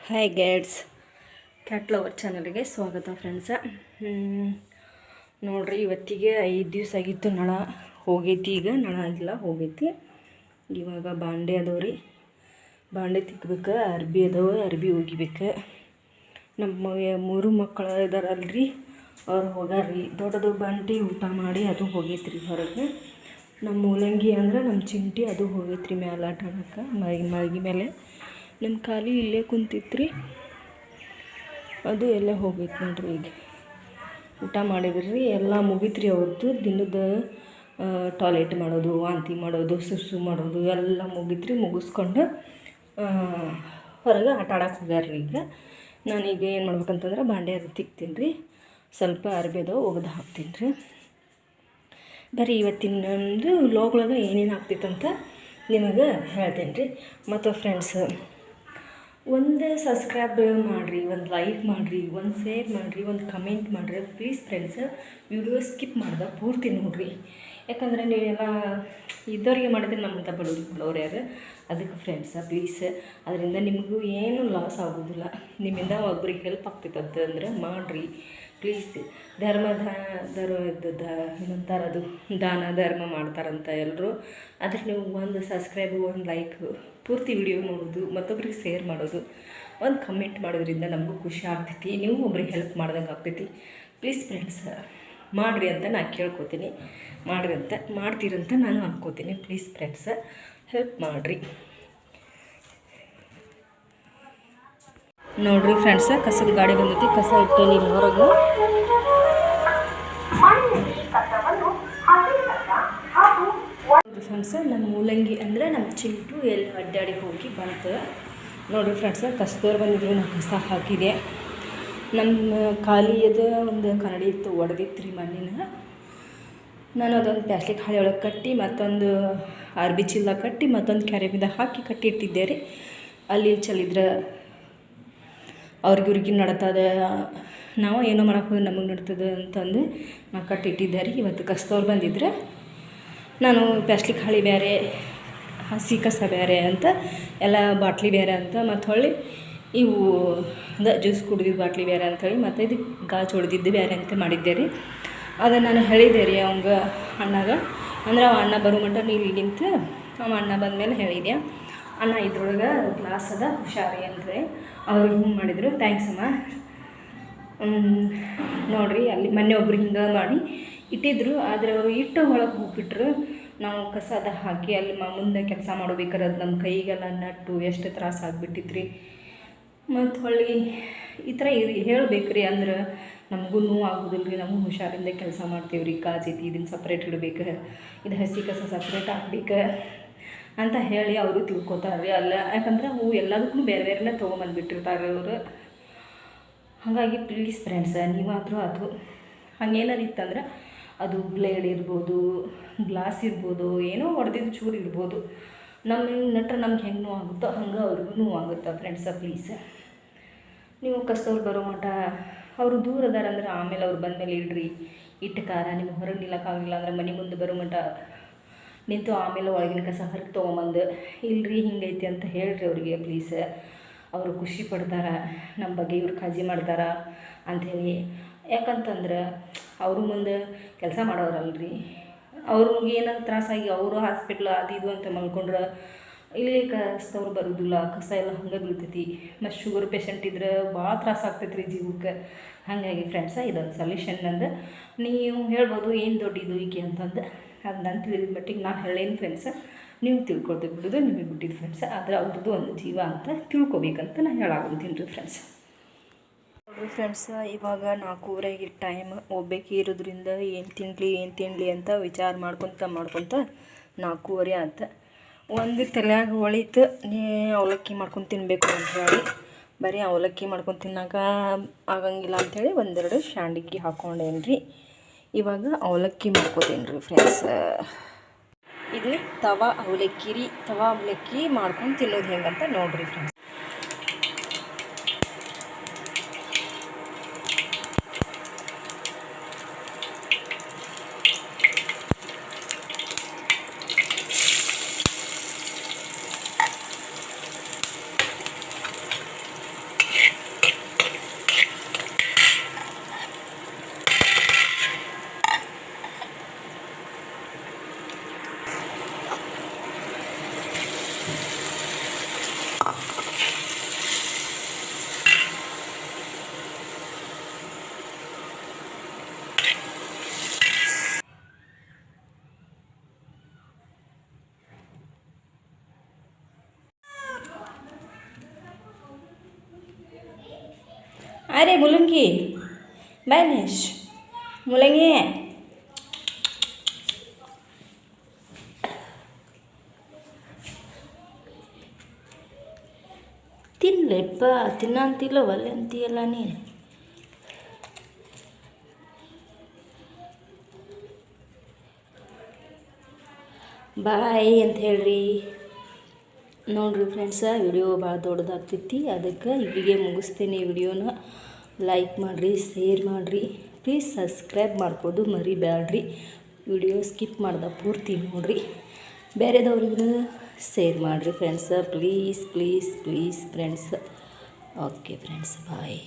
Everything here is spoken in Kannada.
ಹಾಯ್ ಗೈಡ್ಸ್, ಕ್ಯಾಟ್ ಲವರ್ ಚಾನಲ್ಗೆ ಸ್ವಾಗತ ಫ್ರೆಂಡ್ಸ. ನೋಡ್ರಿ, ಇವತ್ತಿಗೆ 5 ದಿವಸ ಆಗಿತ್ತು. ನಳ ಹೋಗೈತಿ. ಈಗ ನಳ ಆಗಿಲ್ಲ, ಹೋಗೈತಿ. ಇವಾಗ ಬಾಂಡೆ ಅದಾವ್ರಿ, ಬಾಂಡೆ ತಿಕ್ಕಬೇಕು. ಅರ್ಬಿ ಅದಾವೆ, ಅರ್ಬಿ ಒಗಿಬೇಕು. ನಮ್ಮ 3 ಮಕ್ಕಳು ಇದಾರಲ್ರಿ, ಅವ್ರು ಹೋಗಾರ್ರಿ. ದೊಡ್ಡದು ಬಂಟಿ ಊಟ ಮಾಡಿ ಅದು ಹೋಗೈತ್ರಿ ಹೊರಗೆ. ನಮ್ಮ ಮೂಲಂಗಿ ಅಂದ್ರೆ ನಮ್ಮ ಚಿಂಟಿ, ಅದು ಹೋಗೈತ್ರಿ ಮ್ಯಾಲೆ ಆಟ ಆಡೋಕೆ ಮಳಗಿ ಮೇಲೆ. ನಮ್ಮ ಖಾಲಿ ಇಲ್ಲೇ ಕುಂತಿತ್ರಿ, ಅದು ಎಲ್ಲೇ ಹೋಗೈತೆ ನೋಡ್ರಿ. ಈಗ ಊಟ ಮಾಡಿದ್ರಿ, ಎಲ್ಲ ಮುಗಿತ್ರಿ ಅವ್ರದ್ದು. ದಿನದ ಟಾಯ್ಲೆಟ್ ಮಾಡೋದು, ವಾಂತಿ ಮಾಡೋದು, ಸುಸು ಮಾಡೋದು ಎಲ್ಲ ಮುಗಿತ್ರಿ. ಮುಗಿಸ್ಕೊಂಡು ಹೊರಗೆ ಆಟ ಆಡೋಕೆ ಹೋಗ್ಯಾರ್ರಿ. ಈಗ ನಾನೀಗ ಏನು ಮಾಡ್ಬೇಕಂತಂದ್ರೆ ಬಾಂಡೆ ಅದು ತಿಕ್ತೀನಿ ರೀ. ಸ್ವಲ್ಪ ಅರ್ಬಿ ಒಗೆದು ಹಾಕ್ತೀನಿ ರೀ. ಬರೀ ಇವತ್ತಿನೊಂದು ವ್ಲಾಗೊಳಗೆ ಏನೇನು ಆಗ್ತೈತಂತ ನಿಮಗೆ ಹೇಳ್ತೀನಿ ರೀ. ಮತ್ತು ಫ್ರೆಂಡ್ಸ್, ಒಂದು ಸಬ್ಸ್ಕ್ರೈಬ್ ಮಾಡಿರಿ, ಒಂದು ಲೈಕ್ ಮಾಡಿರಿ, ಒಂದು ಶೇರ್ ಮಾಡಿರಿ, ಒಂದು ಕಮೆಂಟ್ ಮಾಡಿರಿ ಪ್ಲೀಸ್ ಫ್ರೆಂಡ್ಸ್. ವಿಡಿಯೋ ಸ್ಕಿಪ್ ಮಾಡ್ದೆ ಪೂರ್ತಿ ನೋಡಿರಿ. ಯಾಕಂದರೆ ನೀವೆಲ್ಲ ಇದ್ದವ್ರಿಗೆ ಮಾಡಿದ್ರೆ ನಮ್ಮಂತ ಬಡವ್ರು ಯಾರು. ಅದಕ್ಕೆ ಫ್ರೆಂಡ್ಸ ಪ್ಲೀಸ್, ಅದರಿಂದ ನಿಮಗೂ ಏನು ಲಾಸ್ ಆಗೋದಿಲ್ಲ. ನಿಮ್ಮಿಂದ ಒಬ್ರಿಗೆ ಹೆಲ್ಪ್ ಆಗ್ತೈತಂತಂದ್ರೆ ಮಾಡಿರಿ ಪ್ಲೀಸ್. ಏನಂತಾರೆ, ಅದು ದಾನ ಧರ್ಮ ಮಾಡ್ತಾರಂತ ಎಲ್ಲರೂ. ಆದರೆ ನೀವು ಒಂದು ಸಬ್ಸ್ಕ್ರೈಬು, ಒಂದು ಲೈಕ್, ಪೂರ್ತಿ ವಿಡಿಯೋ ನೋಡೋದು, ಮತ್ತೊಬ್ರಿಗೆ ಶೇರ್ ಮಾಡೋದು, ಒಂದು ಕಮೆಂಟ್ ಮಾಡೋದ್ರಿಂದ ನಮಗೂ ಖುಷಿ ಆಗ್ತೈತಿ. ನೀವು ಒಬ್ರಿಗೆ ಹೆಲ್ಪ್ ಮಾಡ್ದಂಗೆ ಆಗ್ತೈತಿ. ಪ್ಲೀಸ್ ಫ್ರೆಂಡ್ಸ್, ಮಾಡಿರಿ ಅಂತ ನಾನು ಕೇಳ್ಕೊತೀನಿ. ಮಾಡಿರಿ ಅಂತ, ಮಾಡ್ತೀರಂತ ನಾನು ಅನ್ಕೋತೀನಿ. ಪ್ಲೀಸ್ ಫ್ರೆಂಡ್ಸ್, ಹೆಲ್ಪ್ ಮಾಡಿರಿ. ನೋಡಿರಿ ಫ್ರೆಂಡ್ಸ, ಕಸದ ಗಾಡಿ ಬಂದೈತಿ. ಕಸ ಇಟ್ಟೇನಿ ಇಲ್ಲಿ ಹೊರಗೆ. ಫ್ರೆಂಡ್ಸ, ನಮ್ಮ ಮೂಲಂಗಿ ಅಂದರೆ ನಮ್ಮ ಚಿಂಟು ಎಲ್ಲ ಅಡ್ಡಾಡಿ ಹೋಗಿ ಬಂತು. ನೋಡಿರಿ ಫ್ರೆಂಡ್ಸ, ಕಸದವ್ರು ಬಂದಿದ್ರು, ನಾನು ಕಸ ಹಾಕಿದೆ. ನಮ್ಮ ಖಾಲಿಯದು ಒಂದು ಕನ್ನಡಿ ಇತ್ತು, ಒಡೆದಿತ್ತು ರೀ ಮಣ್ಣಿನ. ನಾನು ಅದೊಂದು ಪ್ಲಾಸ್ಟಿಕ್ ಹಾಳೆ ಒಳಗೆ ಕಟ್ಟಿ, ಮತ್ತೊಂದು ಅರ್ಬಿ ಚೀಲ ಕಟ್ಟಿ, ಮತ್ತೊಂದು ಕ್ಯಾರೆಬಿದ ಹಾಕಿ ಕಟ್ಟಿ ಇಟ್ಟಿದ್ದೆ ರೀ. ಅಲ್ಲಿ ಚಲಿದ್ರೆ ಅವ್ರಿಗೆ ನಡ್ತದ, ನಾವು ಏನೋ ಮಾಡೋಕೆ ನಮಗೆ ನಡ್ತದೆ ಅಂತಂದು ನಾನು ಕಟ್ಟಿಟ್ಟಿದ್ದೆ ರೀ. ಇವತ್ತು ಕಸದವ್ರು ಬಂದಿದ್ರೆ ನಾನು ಪ್ಲಾಸ್ಟಿಕ್ ಹಾಳೆ ಬೇರೆ, ಹಸಿ ಕಸ ಬೇರೆ ಅಂತ, ಎಲ್ಲ ಬಾಟ್ಲಿ ಬೇರೆ ಅಂತ, ಮತ್ತು ಹೊಳ್ಳಿ ಇವು ಜ್ಯೂಸ್ ಕುಡಿದಿದ್ದು ಬಾಟ್ಲಿ ಬೇರೆ ಅಂಥೇಳಿ, ಮತ್ತು ಇದು ಗಾಜು ಹೊಡೆದಿದ್ದು ಬೇರೆ ಅಂತ ಮಾಡಿದ್ದೆ ರೀ. ಅದನ್ನು ನಾನು ಹೇಳಿದ್ದೆ ರೀ ಅವಂಗೆ, ಅಣ್ಣಾಗ. ಅಂದ್ರೆ ಅವ ಅಣ್ಣ ಬರೋ ಮಟ್ಟ ನೀವು ಇಲ್ಲಿಂತ, ಅವ ಅಣ್ಣ ಬಂದಮೇಲೆ ಹೇಳಿದ್ಯಾ, ಅಣ್ಣ ಇದ್ರೊಳಗೆ ಗ್ಲಾಸ್ ಅದ ಹುಷಾರಿ ಅಂದರೆ ಅವ್ರು ಹಿಂಗೆ ಮಾಡಿದರು. ಥ್ಯಾಂಕ್ಸ್ ಅಮ್ಮ. ನೋಡಿರಿ, ಅಲ್ಲಿ ಮೊನ್ನೆ ಒಬ್ರು ಹಿಂಗೆ ಮಾಡಿ ಇಟ್ಟಿದ್ರು, ಆದರೆ ಅವರು ಇಟ್ಟು ಒಳಗೆ ಹೋಗ್ಬಿಟ್ರು. ನಾವು ಕಸದ ಹಾಕಿ ಅಲ್ಲಿ ಮುಂದೆ ಕೆಲಸ ಮಾಡಬೇಕಾದ್ರೆ ಅದು ನಮ್ಮ ಕೈಗೆಲ್ಲ ನಟ್ಟು ಎಷ್ಟು ತ್ರಾಸ ಆಗಿಬಿಟ್ಟಿತ್ರಿ. ಮತ್ತು ಹೊಳ್ಳಿ ಈ ಥರ ಹೇಳ್ಬೇಕ್ರಿ, ಅಂದ್ರೆ ನಮಗೂ ನೋವು ಆಗೋದಿಲ್ಲ ರೀ. ನಮಗೂ ಹುಷಾರಿಂದ ಕೆಲಸ ಮಾಡ್ತೀವಿ ರೀ. ಕಾಜೈತಿ, ಇದನ್ನು ಸಪ್ರೇಟ್ ಇಡಬೇಕು, ಇದು ಹಸಿ ಕಸ ಸಪ್ರೇಟ್ ಹಾಕ್ಬೇಕು ಅಂತ ಹೇಳಿ ಅವರು ತಿಳ್ಕೊತಾರೆ ಅಲ್ಲ. ಯಾಕಂದ್ರೆ ಅವು ಎಲ್ಲದಕ್ಕೂ ಬೇರೆ ಬೇರೆನೇ ತೊಗೊಂಬಂದುಬಿಟ್ಟಿರ್ತಾರೆ ಅವರು. ಹಾಗಾಗಿ ಪ್ಲೀಸ್ ಫ್ರೆಂಡ್ಸ, ನೀವಾದರೂ ಅದು ಹಾಗೇನಾರು ಇತ್ತಂದ್ರೆ, ಅದು ಬ್ಲೇಡ್ ಇರ್ಬೋದು, ಗ್ಲಾಸ್ ಇರ್ಬೋದು, ಏನೋ ಹೊಡೆದಿದ್ದು ಚೂರು ಇರ್ಬೋದು, ನಮ್ಮ ನಟ್ರೆ ನಮ್ಗೆ ಹೆಂಗೆ ನೋವು ಆಗುತ್ತೋ ಹಂಗೆ ಅವ್ರಿಗೂ ನೋವು ಆಗುತ್ತೋ ಫ್ರೆಂಡ್ಸ. ಪ್ಲೀಸ್ ನೀವು ಕಸದವ್ರು ಬರೋ ಮಟ್ಟ, ಅವರು ದೂರ ಅದಾರಂದ್ರೆ ಆಮೇಲೆ ಅವ್ರು ಬಂದಮೇಲೆ ಇಡ್ರಿ. ಇಟ್ಟು ಖಾರ ನಿಮ್ಗೆ ಹೊರಗೆ ನಿಲ್ಲಕ್ಕಾಗಿಲ್ಲ ಅಂದ್ರೆ ಮನೆ ಮುಂದೆ ಬರೋ ಮಟ್ಟ ನಿಂತು ಆಮೇಲೆ ಒಳಗಿನ ಕಸ ಹೊರಗೆ ತೊಗೊಂಬಂದು ಇಲ್ರಿ ಹಿಂಗೈತಿ ಅಂತ ಹೇಳ್ರಿ ಅವರಿಗೆ ಪ್ಲೀಸ್. ಅವರು ಖುಷಿ ಪಡ್ತಾರೆ ನಮ್ಮ ಬಗ್ಗೆ, ಇವ್ರು ಕಾಳಜಿ ಮಾಡ್ತಾರೆ ಅಂಥೇಳಿ. ಯಾಕಂತಂದ್ರೆ ಅವರು ಮುಂದೆ ಕೆಲಸ ಮಾಡೋರಲ್ರಿ. ಅವ್ರಿಗೆ ಏನಾದ್ರು ತ್ರಾಸಾಗಿ ಅವರು ಹಾಸ್ಪಿಟ್ಲ್ ಅದು ಇದು ಅಂತ ಮಲ್ಕೊಂಡ್ರೆ ಇಲ್ಲಿ ಕಸದವ್ರು ಬರೋದಿಲ್ಲ. ಕಸ ಎಲ್ಲ ಹಂಗೆ ಬೀಳ್ತೈತಿ. ಮತ್ತು ಶುಗರ್ ಪೇಷಂಟ್ ಇದ್ರೆ ಭಾಳ ತ್ರಾಸ ಆಗ್ತೈತೆ ರೀ ಜೀವಕ್ಕೆ. ಹಾಗಾಗಿ ಫ್ರೆಂಡ್ಸ, ಇದೊಂದು ಸೊಲ್ಯೂಷನ್ ಅಂದು ನೀವು ಹೇಳ್ಬೋದು, ಏನು ದೊಡ್ಡದು ಈಕೆ ಅಂತಂದು. ಅದು ನಾನು ತಿಳಿದ ಮಟ್ಟಿಗೆ ನಾನು ಹೇಳೇನು ಫ್ರೆಂಡ್ಸ, ನೀವು ತಿಳ್ಕೊಳ್ತೀವಿ ಬಿಡೋದು ನಿಮಗೆ ಬಿಟ್ಟಿದ್ದು ಫ್ರೆಂಡ್ಸ. ಆದರೆ ಅವ್ರದ್ದು ಒಂದು ಜೀವ ಅಂತ ತಿಳ್ಕೊಬೇಕಂತ ನಾನು ಹೇಳಾಗುತ್ತೀನಿ ರೀ ಫ್ರೆಂಡ್ಸ್. ನೋಡಿರಿ ಫ್ರೆಂಡ್ಸ, ಇವಾಗ 4:30 ಟೈಮ್. ಒಬ್ಬಾಕಿ ಇರೋದ್ರಿಂದ ಏನು ತಿನ್ನಲಿ ಅಂತ ವಿಚಾರ ಮಾಡ್ಕೊತ 4:30 ಆಯ್ತು. ಒಂದು ತಲೆಯಾಗ ಹೊಳಿತು, ಅವಲಕ್ಕಿ ಮಾಡ್ಕೊಂಡು ತಿನ್ನಬೇಕು ಅಂತ ಹೇಳಿ. ಬರೀ ಅವಲಕ್ಕಿ ಮಾಡ್ಕೊಂಡು ತಿನ್ನೋಕೆ ಆಗಂಗಿಲ್ಲ ಅಂಥೇಳಿ ಒಂದೆರಡು ಶಾಂಡಿಗೆ ಹಾಕ್ಕೊಂಡೇನಿ ರೀ. ಇವಾಗ ಅವಲಕ್ಕಿ ಮಾಡ್ಕೋತೀನಿ ರೀ ಫ್ರೆಂಡ್ಸ್. ಇದು ತವಾ ಅವಲಕ್ಕಿ ರೀ. ತವಾ ಅವಲಕ್ಕಿ ಮಾಡ್ಕೊಂಡು ತಿನ್ನೋದು ಹೆಂಗಂತ ನೋಡಿರಿ ಫ್ರೆಂಡ್ಸ್. ಅರೆ ಮುಲಂಗಿ ಬ್ಯಾನೇಶ್ ಮುಲಂಗಿ ತಿನ್ನಲೆಪ್ಪ ತಿನ್ನಂತಿಲ್ಲ ಒಲ್ಲೆ ಅಂತೀಯಲ್ಲ ನೀನು. ಬಾಯ್ ಅಂತ ಹೇಳ್ರಿ. ನೋಡಿರಿ ಫ್ರೆಂಡ್ಸ, ವಿಡಿಯೋ ಭಾಳ ದೊಡ್ಡದಾಗ್ತೈತಿ, ಅದಕ್ಕೆ ಇಲ್ಲಿಗೆ ಮುಗಿಸ್ತೀನಿ ವಿಡಿಯೋನ. ಲೈಕ್ ಮಾಡಿರಿ, ಶೇರ್ ಮಾಡಿರಿ, ಪ್ಲೀಸ್ ಸಬ್ಸ್ಕ್ರೈಬ್ ಮಾಡ್ಕೋದು ಮರಿಬೇಡ್ರಿ. ವಿಡಿಯೋ ಸ್ಕಿಪ್ ಮಾಡ್ದೆ ಪೂರ್ತಿ ನೋಡಿರಿ. ಬೇರೆದವ್ರಿಗೂ ಶೇರ್ ಮಾಡಿರಿ friends, please please please friends. Okay friends, bye.